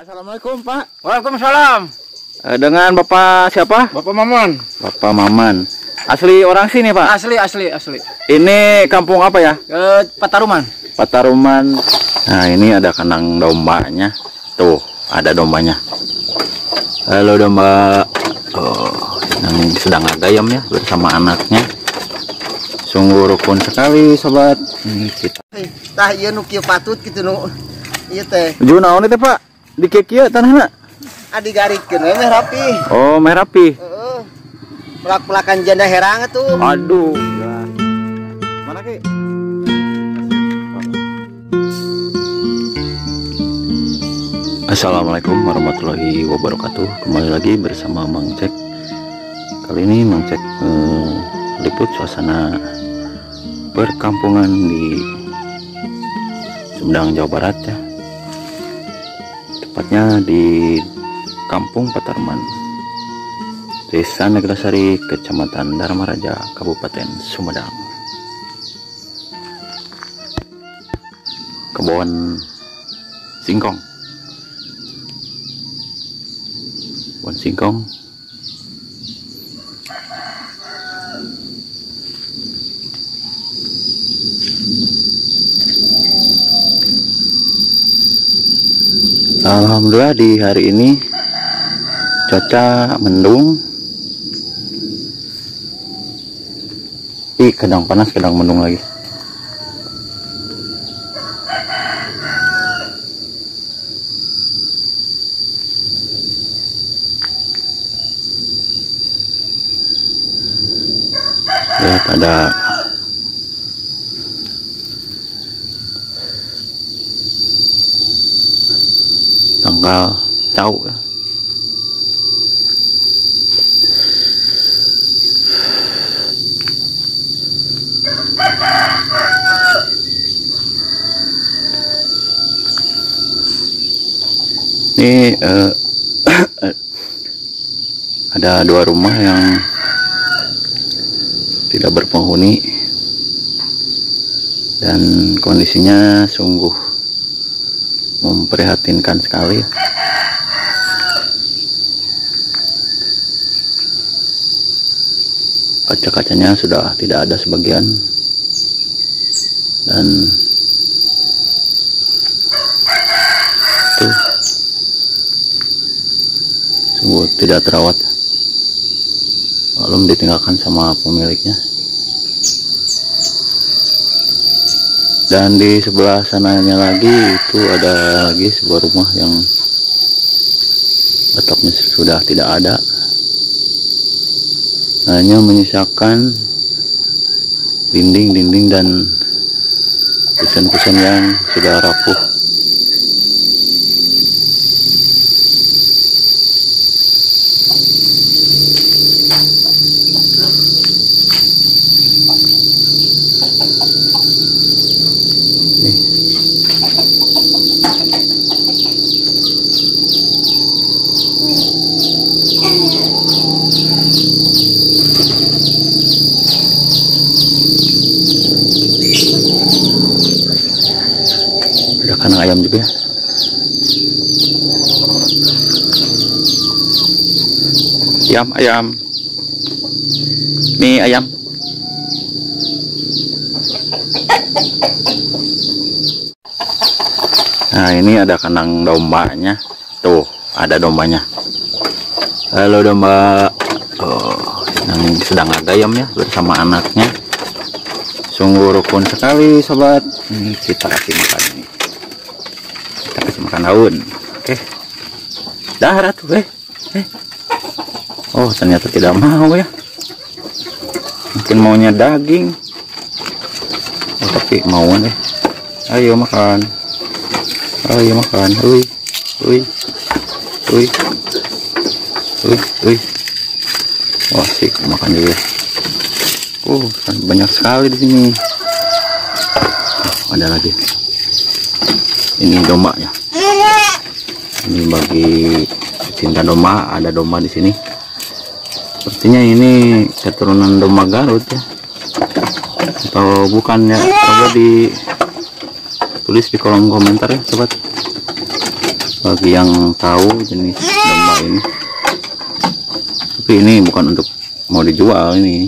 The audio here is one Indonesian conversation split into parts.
Assalamualaikum Pak. Waalaikumsalam. Dengan Bapak siapa? Bapak Maman. Bapak Maman. Asli orang sini Pak? Asli. Ini kampung apa ya? Pataruman. Pataruman. Nah ini ada kandang dombanya. Tuh ada dombanya. Halo domba. Oh, sedang agayam ya bersama anaknya. Sungguh rukun sekali sobat. Kita. Tah ieu nu kieu patut kitu nu ieu teh. Ju naon teh Pak? Di kieu tanahna? Digarikeun we meh rapi. Oh, meh rapi. Heeh. Pelak-pelakan janda herang atuh. Aduh. Ya. Mana Ki? Assalamualaikum warahmatullahi wabarakatuh. Kembali lagi bersama Mang Cek. Kali ini Mang Cek liput suasana perkampungan di Sumedang, Jawa Barat ya. Tepatnya di Kampung Pataruman, Desa Neglasari, Kecamatan Dharma Raja, Kabupaten Sumedang. Kebun singkong. Kebun singkong. Alhamdulillah di hari ini cuaca mendung. Kadang panas, kadang mendung lagi. Lihat ada tanggal cau ya. Ini ada dua rumah yang tidak berpenghuni dan kondisinya sungguh memprihatinkan sekali. Kaca-kacanya sudah tidak ada sebagian dan tuh sungguh tidak terawat, belum ditinggalkan sama pemiliknya. Dan di sebelah sananya lagi itu ada lagi sebuah rumah yang atapnya sudah tidak ada, hanya menyisakan dinding-dinding dan kusen-kusen yang sudah rapuh. Ada kandang ayam juga ya. Ayam. Nih ayam. Nah ini ada kandang dombanya. Tuh ada dombanya. Halo domba. Oh, yang sedang agayam ya bersama anaknya. Sungguh rukun sekali sobat. Ini kita kasih makan ini. Kita kasih makan daun. Oke. Dah ratu Oh ternyata tidak mau ya. Mungkin maunya daging. Oh, tapi mau deh. Ayo makan. Ayo makan. Wah sih makan juga. Banyak sekali di sini. Ada lagi. Ini domba ya. Ini bagi pecinta domba, ada domba di sini. Sepertinya ini keturunan domba Garut ya. Atau bukan ya? Coba ditulis di kolom komentar ya sobat. bagi yang tahu jenis domba ini. Tapi ini bukan untuk mau dijual, ini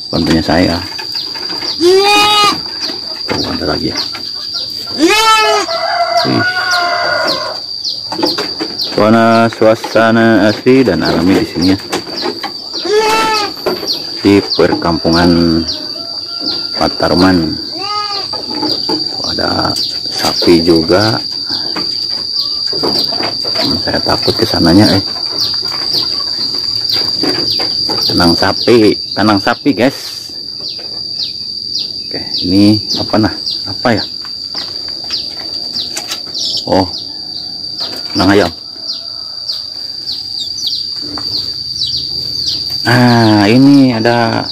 bukan punya saya. Tuh, ada lagi ya. Suasana asli dan alami di sini ya, di perkampungan Patarman. Ada sapi juga. Saya takut kesananya kandang sapi guys. Oke, ini apa ya? Oh, kandang ayam. Nah, ini ada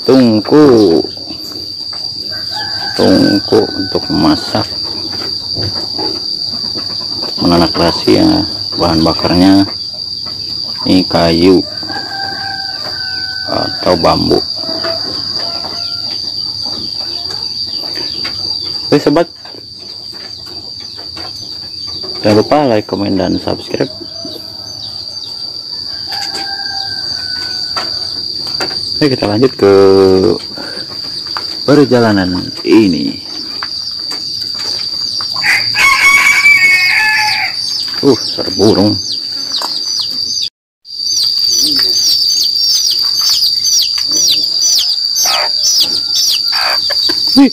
tungku untuk memasak, menanak nasi ya. Bahan bakarnya ini kayu atau bambu. Oke sobat, jangan lupa like, komen, dan subscribe. Oke, kita lanjut ke perjalanan ini. Serbu burung. Wih,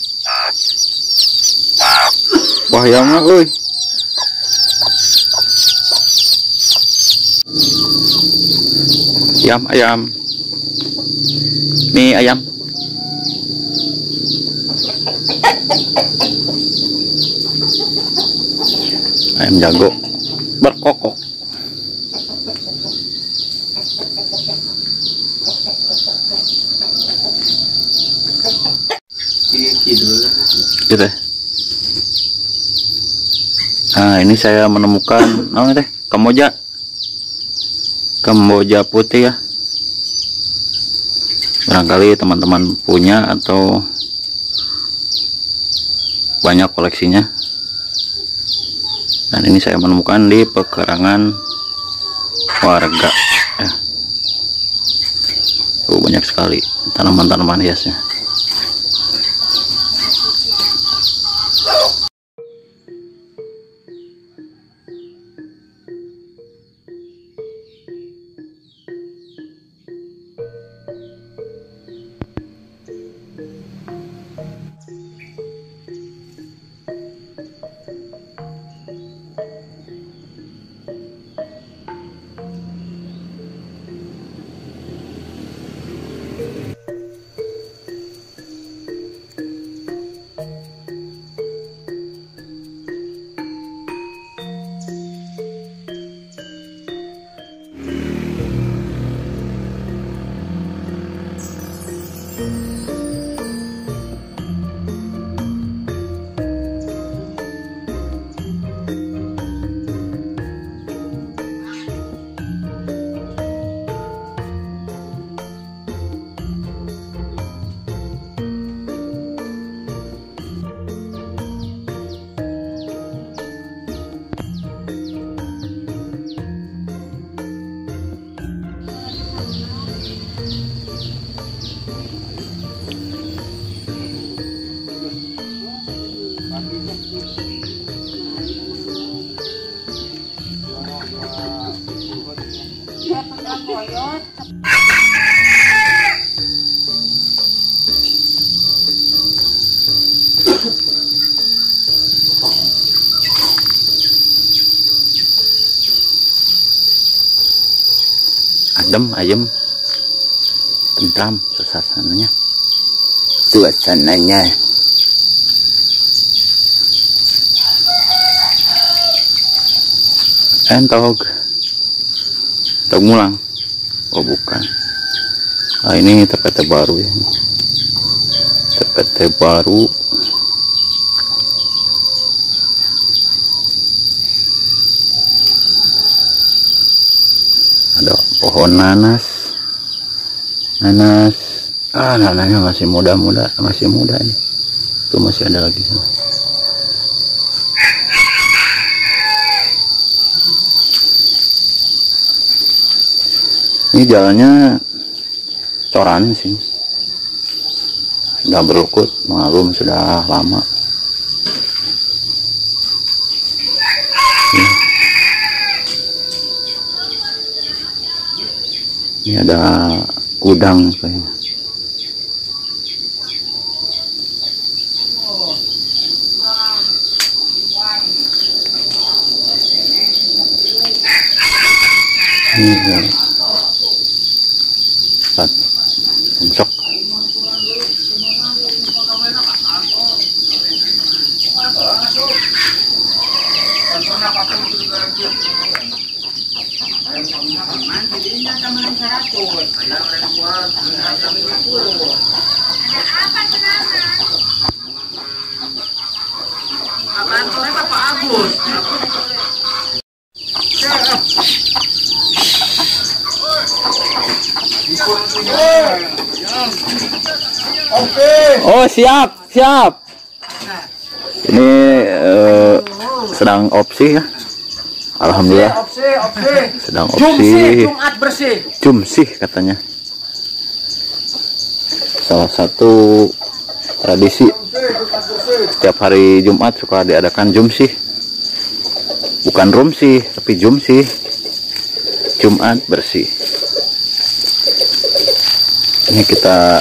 bahayanya euy. Ayam. Nih ayam. Ayam jago berkokok. Gitu. Nah, ini saya menemukan Kamboja putih ya. Barangkali teman-teman punya atau banyak koleksinya. Dan ini saya menemukan di pekarangan warga ya. Banyak sekali tanaman-tanaman hiasnya. Adem ayem, tentram suasananya. Entog mulang. Oh bukan. Nah, ini TPT baru ya. TPT baru. Ada pohon nanas. Nanasnya masih muda ini. Itu masih ada lagi sana. Ini jalannya coran sih, sudah berlukut, malum sudah lama. Ini ada gudang kayaknya. Ini ya. Sok. Oh, siap. Ini sedang opsi ya. Alhamdulillah. Sedang opsi. Jumat bersih. Jumsih katanya. Salah satu tradisi setiap hari Jumat suka diadakan jumsih. Bukan rumsih, tapi jumsih. Jumat bersih. Ini kita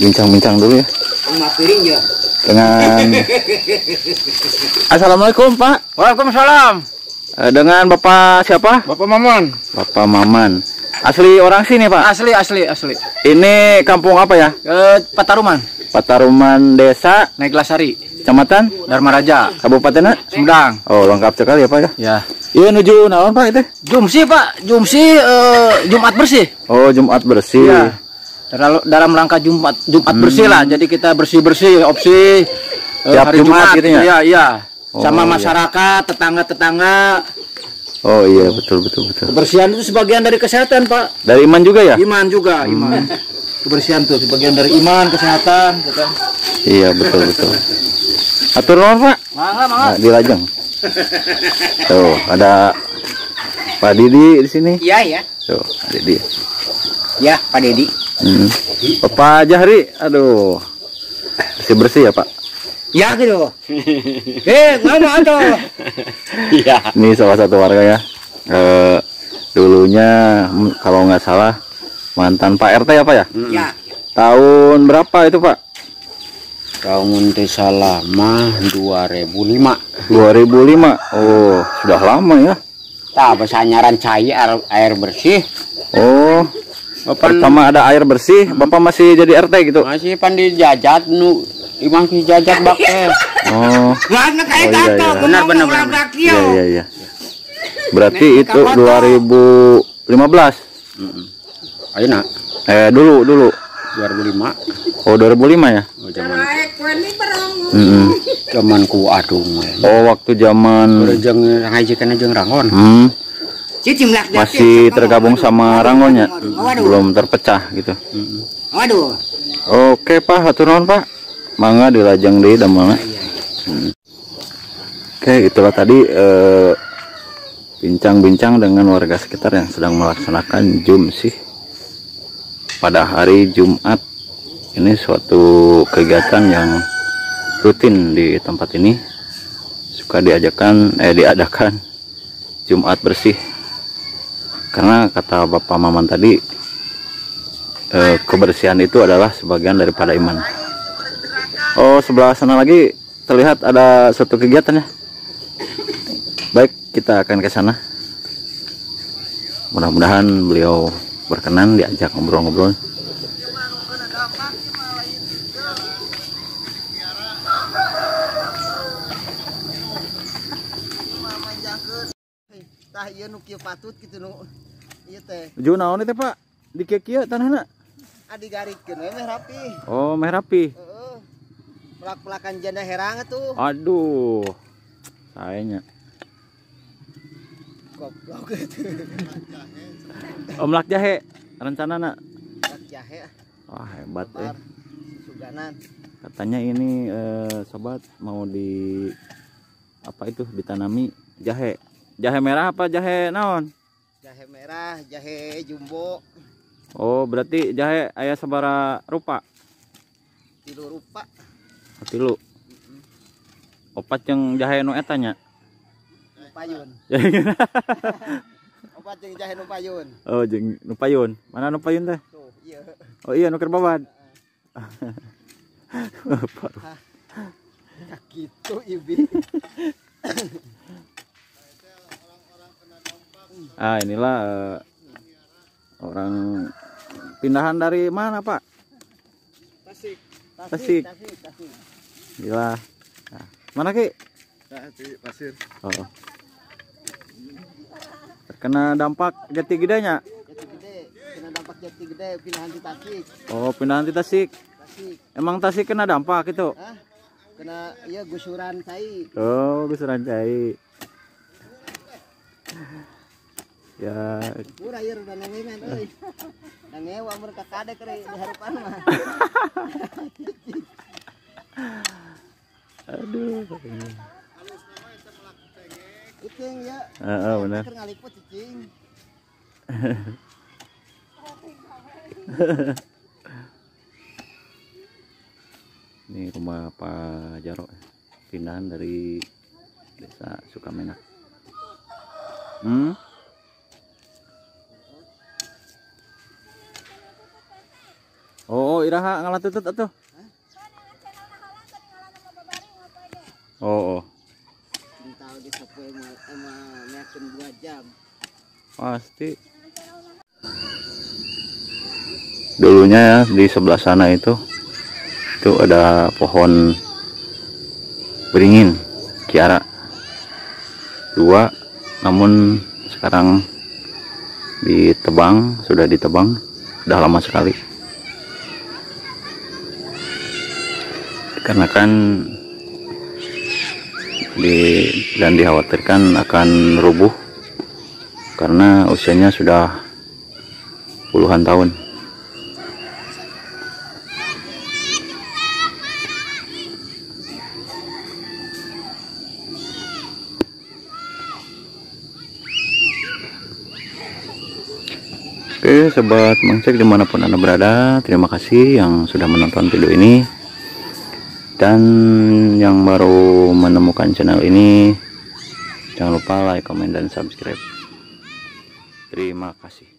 bincang-bincang dulu ya. Dengan Assalamualaikum Pak. Waalaikumsalam. Dengan Bapak siapa? Bapak Maman. Bapak Maman. Asli orang sini Pak? Asli. Ini kampung apa ya? Pataruman. Pataruman Desa Neglasari. Kecamatan Dharma Raja. Kabupaten Sumedang. Oh, lengkap sekali ya Pak ya? Ya. Iya, nuju naon Pak itu? Jumsi Pak. Jumat bersih. Oh, Jumat bersih. Ya. Dalam rangka Jumat bersih lah. Jadi kita bersih opsi Tiap hari Jumat gitu ya? Iya. Oh, Sama masyarakat, tetangga-tetangga. Oh iya, betul. Kebersihan itu sebagian dari kesehatan Pak. Dari iman juga ya? Iman juga, iman. Kebersihan tuh sebagian dari iman, kesehatan, gitu. Iya, betul. Atur nuhun Pak. Mangga. Nah, di Lajeng. Tuh, ada Pak Didi di sini. Iya. Tuh, Pak Didi. Ya, Pak Dedi. Bapak Jahri, aduh. Bersih ya Pak. Ya gitu. Ngomong tuh. Iya. Ini salah satu warga ya. Dulunya kalau nggak salah mantan Pak RT ya Pak ya? Ya. Tahun berapa itu Pak? Tahun desa lama 2005. 2005. Oh, sudah lama ya. Tak besanyaran cair air bersih. Oh. Pertama ada air bersih, Bapak masih jadi RT gitu? Masih pandi jajat nu imang jajat bakal. Oh. Benar. Iya. Berarti itu 2015. Ayo nak. Dulu. 2005. Oh, 2005 ya? Oh, zaman ku aduh. Oh, waktu zaman Jeung ngajikan jeung rangon. masih tergabung sama Rangonnya, belum terpecah gitu. Waduh. Oke Pak, hatur nuhun Pak. Mangga di Lajeng deui damelna. Oke, itulah tadi bincang-bincang dengan warga sekitar yang sedang melaksanakan jumsih pada hari Jumat. Ini suatu kegiatan yang rutin di tempat ini. Suka diadakan Jumat bersih. Karena kata Bapak Maman tadi, kebersihan itu adalah sebagian daripada iman. Oh, sebelah sana lagi terlihat ada suatu kegiatan ya. Baik, kita akan ke sana. Mudah-mudahan beliau berkenan diajak ngobrol-ngobrol. Tah ieu nu kieu patut kitu nu ieu teh. Nuju naon teh Pak? Di kieu tanahna? Digarikeun we meh rapi. Oh, meh rapi. Heeh. Pelak-pelakan janda herang atuh. Aduh. Sayanya. Goblok gitu. Omlak jahe rencanana. Pelak jahe. Wah, hebat Suganan. Katanya ini sobat mau ditanami jahe. Jahe merah apa jahe naon? Jahe merah, jahe jumbo, Oh, berarti jahe aya sabara rupa? 3 rupa. Tilu. Opat yang jahe nu eta nya. Nu payun. Opat jeung jahe nu payun. Oh, jeung nu payun. Mana nu payun teh? Tuh, iya. Oh iya nu keur babad. Gitu, Ibi. Inilah orang pindahan dari mana, Pak? Tasik. Gila. Nah, mana Ki? Pasir. Oh. Terkena dampak Jati Gedenya. Jati Gede, kena dampak Jati Gede pindahan di Tasik. Oh, pindahan di Tasik. Tasik. Emang Tasik kena dampak itu? Hah? Kena iya gusuran cai. Oh, gusuran cai. Ya, Murah ieu udah nengengan euy. Da ngewa mereka kadek di harapan mah. aduh. Icing ya. Heeh, benar. Keur ngaliput cicing. Ini rumah Pak Jaro, pindahan dari Desa Sukamenak. Oh, iraha ngalatutut atuh. Oh. Tahu di sapu emang meyakin 2 jam. Pasti. Dulunya ya, di sebelah sana itu ada pohon beringin kiara 2, namun sekarang sudah ditebang, sudah lama sekali. Dikarenakan dan dikhawatirkan akan rubuh karena usianya sudah puluhan tahun. Oke, sobat Mangcek dimanapun Anda berada, terima kasih yang sudah menonton video ini. Dan yang baru menemukan channel ini, jangan lupa like, komen, dan subscribe. Terima kasih.